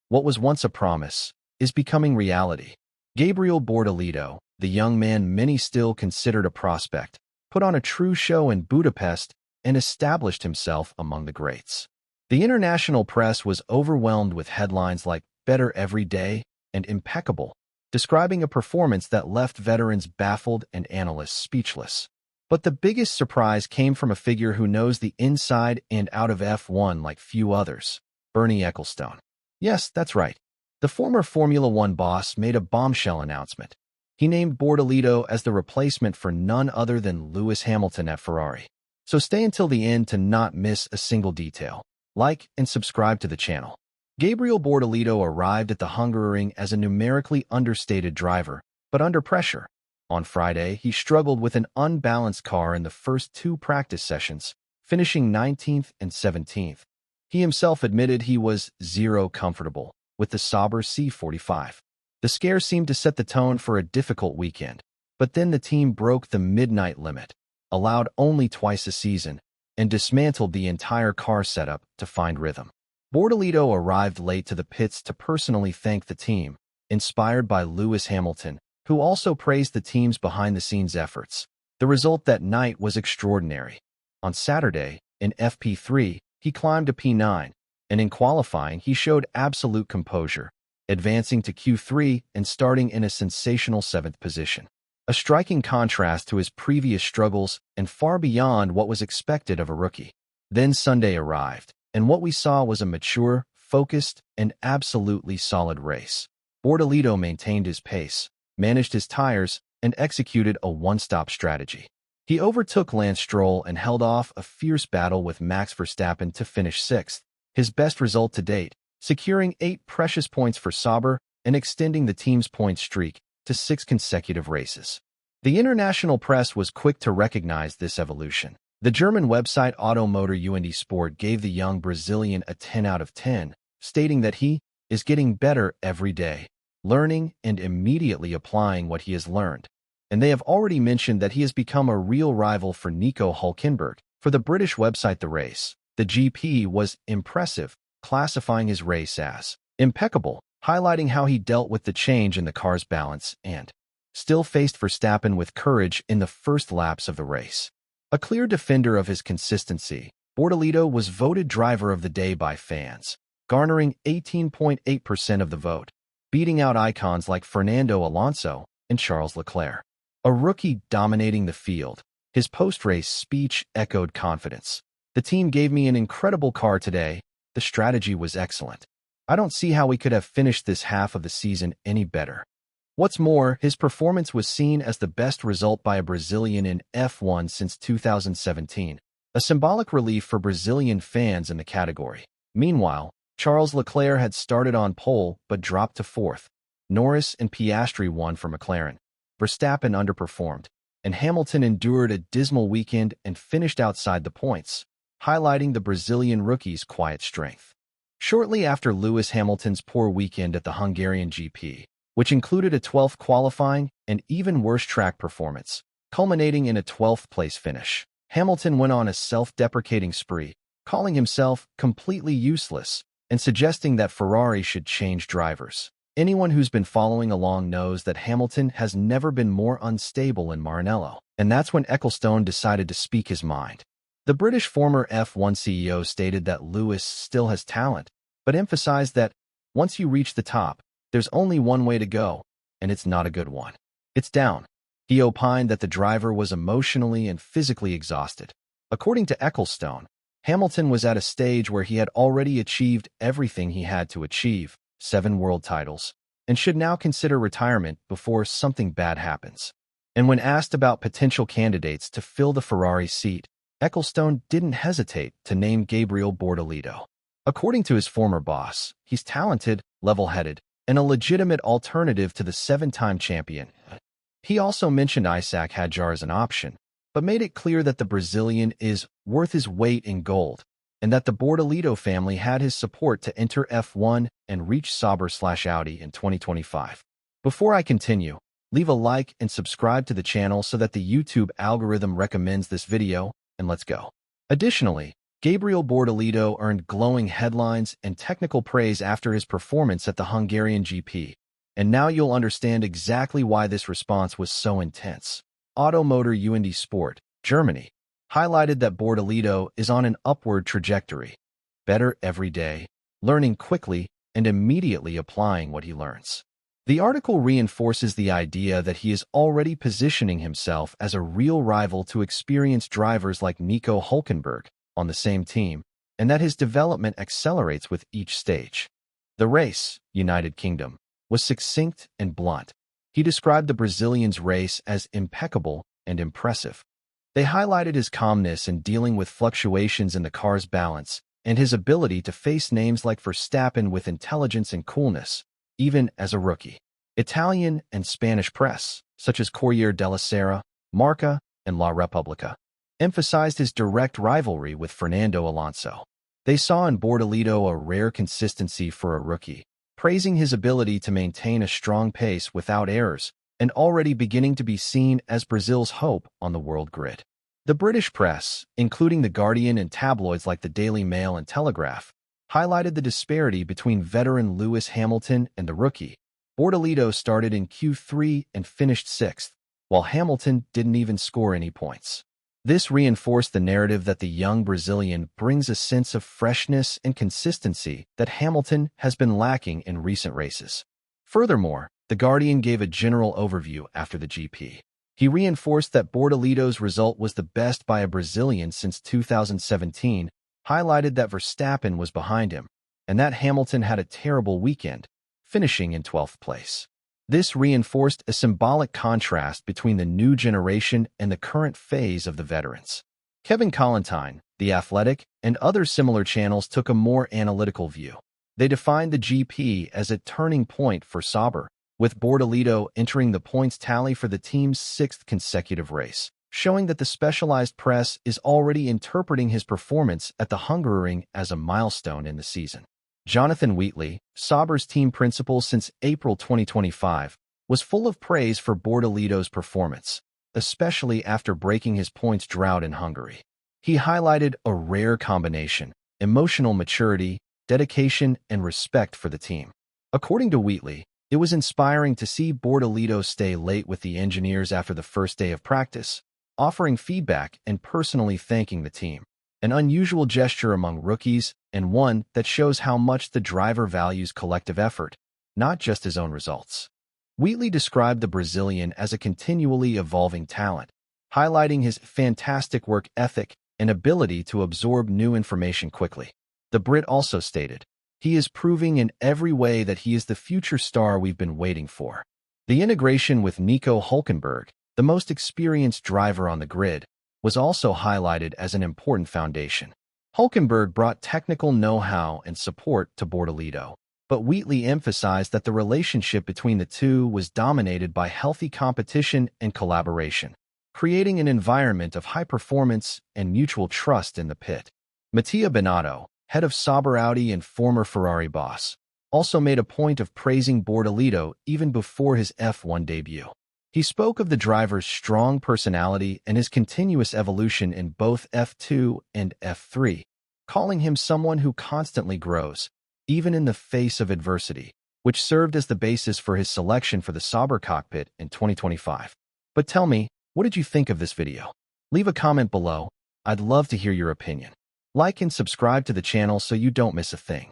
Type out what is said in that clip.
What was once a promise is becoming reality. Gabriel Bortoleto, the young man many still considered a prospect, put on a true show in Budapest and established himself among the greats. The international press was overwhelmed with headlines like "Better Every Day" and "Impeccable," describing a performance that left veterans baffled and analysts speechless. But the biggest surprise came from a figure who knows the inside and out of F1 like few others, Bernie Ecclestone. Yes, that's right. The former Formula One boss made a bombshell announcement. He named Bortoleto as the replacement for none other than Lewis Hamilton at Ferrari. So stay until the end to not miss a single detail. Like and subscribe to the channel. Gabriel Bortoleto arrived at the Hungaroring as a numerically understated driver, but under pressure. On Friday, he struggled with an unbalanced car in the first two practice sessions, finishing 19th and 17th. He himself admitted he was zero comfortable with the Sauber C45. The scare seemed to set the tone for a difficult weekend, but then the team broke the midnight limit, allowed only twice a season, and dismantled the entire car setup to find rhythm. Bortoleto arrived late to the pits to personally thank the team, inspired by Lewis Hamilton, who also praised the team's behind-the-scenes efforts. The result that night was extraordinary. On Saturday, in FP3, he climbed to P9, and in qualifying he showed absolute composure, advancing to Q3 and starting in a sensational 7th position. A striking contrast to his previous struggles and far beyond what was expected of a rookie. Then Sunday arrived, and what we saw was a mature, focused, and absolutely solid race. Bortoleto maintained his pace, managed his tires, and executed a one-stop strategy. He overtook Lance Stroll and held off a fierce battle with Max Verstappen to finish 6th, his best result to date, securing 8 precious points for Sauber and extending the team's point streak to 6 consecutive races. The international press was quick to recognize this evolution. The German website Automotor und Sport gave the young Brazilian a 10 out of 10, stating that he is getting better every day, learning and immediately applying what he has learned. And they have already mentioned that he has become a real rival for Nico Hülkenberg. For the British website The Race, the GP was impressive, classifying his race as impeccable, highlighting how he dealt with the change in the car's balance and still faced Verstappen with courage in the first laps of the race. A clear defender of his consistency, Bortoleto was voted Driver of the Day by fans, garnering 18.8% of the vote, beating out icons like Fernando Alonso and Charles Leclerc. A rookie dominating the field, his post-race speech echoed confidence. "The team gave me an incredible car today. The strategy was excellent. I don't see how we could have finished this half of the season any better." What's more, his performance was seen as the best result by a Brazilian in F1 since 2017, a symbolic relief for Brazilian fans in the category. Meanwhile, Charles Leclerc had started on pole but dropped to 4th. Norris and Piastri won for McLaren. Verstappen underperformed, and Hamilton endured a dismal weekend and finished outside the points, highlighting the Brazilian rookie's quiet strength. Shortly after Lewis Hamilton's poor weekend at the Hungarian GP, which included a 12th qualifying and even worse track performance, culminating in a 12th place finish, Hamilton went on a self-deprecating spree, calling himself completely useless and suggesting that Ferrari should change drivers. Anyone who's been following along knows that Hamilton has never been more unstable in Maranello, and that's when Ecclestone decided to speak his mind. The British former F1 CEO stated that Lewis still has talent, but emphasized that once you reach the top, there's only one way to go, and it's not a good one. It's down. He opined that the driver was emotionally and physically exhausted. According to Ecclestone, Hamilton was at a stage where he had already achieved everything he had to achieve, 7 world titles, and should now consider retirement before something bad happens. And when asked about potential candidates to fill the Ferrari seat, Ecclestone didn't hesitate to name Gabriel Bortoleto. According to his former boss, he's talented, level-headed, and a legitimate alternative to the 7-time champion. He also mentioned Isaac Hadjar as an option, but made it clear that the Brazilian is worth his weight in gold, and that the Bortoleto family had his support to enter F1 and reach Sauber/Audi in 2025. Before I continue, leave a like and subscribe to the channel so that the YouTube algorithm recommends this video, and let's go. Additionally, Gabriel Bortoleto earned glowing headlines and technical praise after his performance at the Hungarian GP, and now you'll understand exactly why this response was so intense. Automotor UND Sport, Germany, highlighted that Bortoleto is on an upward trajectory, better every day, learning quickly and immediately applying what he learns. The article reinforces the idea that he is already positioning himself as a real rival to experienced drivers like Nico Hülkenberg on the same team, and that his development accelerates with each stage. The race, United Kingdom, was succinct and blunt. He described the Brazilian's race as impeccable and impressive. They highlighted his calmness in dealing with fluctuations in the car's balance and his ability to face names like Verstappen with intelligence and coolness, even as a rookie. Italian and Spanish press, such as Corriere della Sera, Marca, and La Repubblica, emphasized his direct rivalry with Fernando Alonso. They saw in Bortoleto a rare consistency for a rookie, praising his ability to maintain a strong pace without errors and already beginning to be seen as Brazil's hope on the world grid. The British press, including The Guardian and tabloids like the Daily Mail and Telegraph, highlighted the disparity between veteran Lewis Hamilton and the rookie. Bortoleto started in Q3 and finished sixth, while Hamilton didn't even score any points. This reinforced the narrative that the young Brazilian brings a sense of freshness and consistency that Hamilton has been lacking in recent races. Furthermore, The Guardian gave a general overview after the GP. He reinforced that Bortoleto's result was the best by a Brazilian since 2017, highlighted that Verstappen was behind him, and that Hamilton had a terrible weekend, finishing in 12th place. This reinforced a symbolic contrast between the new generation and the current phase of the veterans. Kevin Collentine, The Athletic, and other similar channels took a more analytical view. They defined the GP as a turning point for Sauber, with Bortoleto entering the points tally for the team's sixth consecutive race, showing that the specialized press is already interpreting his performance at the Hungaroring as a milestone in the season. Jonathan Wheatley, Sauber's team principal since April 2025, was full of praise for Bortoleto's performance, especially after breaking his points drought in Hungary. He highlighted a rare combination: emotional maturity, dedication, and respect for the team. According to Wheatley, it was inspiring to see Bortoleto stay late with the engineers after the first day of practice, offering feedback and personally thanking the team. An unusual gesture among rookies, and one that shows how much the driver values collective effort, not just his own results. Wheatley described the Brazilian as a continually evolving talent, highlighting his fantastic work ethic and ability to absorb new information quickly. The Brit also stated, "He is proving in every way that he is the future star we've been waiting for." The integration with Nico Hülkenberg, the most experienced driver on the grid, was also highlighted as an important foundation. Hülkenberg brought technical know-how and support to Bortoleto, but Wheatley emphasized that the relationship between the two was dominated by healthy competition and collaboration, creating an environment of high performance and mutual trust in the pit. Mattia Binotto, head of Sauber Audi and former Ferrari boss, also made a point of praising Bortoleto even before his F1 debut. He spoke of the driver's strong personality and his continuous evolution in both F2 and F3, calling him someone who constantly grows, even in the face of adversity, which served as the basis for his selection for the Sauber cockpit in 2025. But tell me, what did you think of this video? Leave a comment below. I'd love to hear your opinion. Like and subscribe to the channel so you don't miss a thing.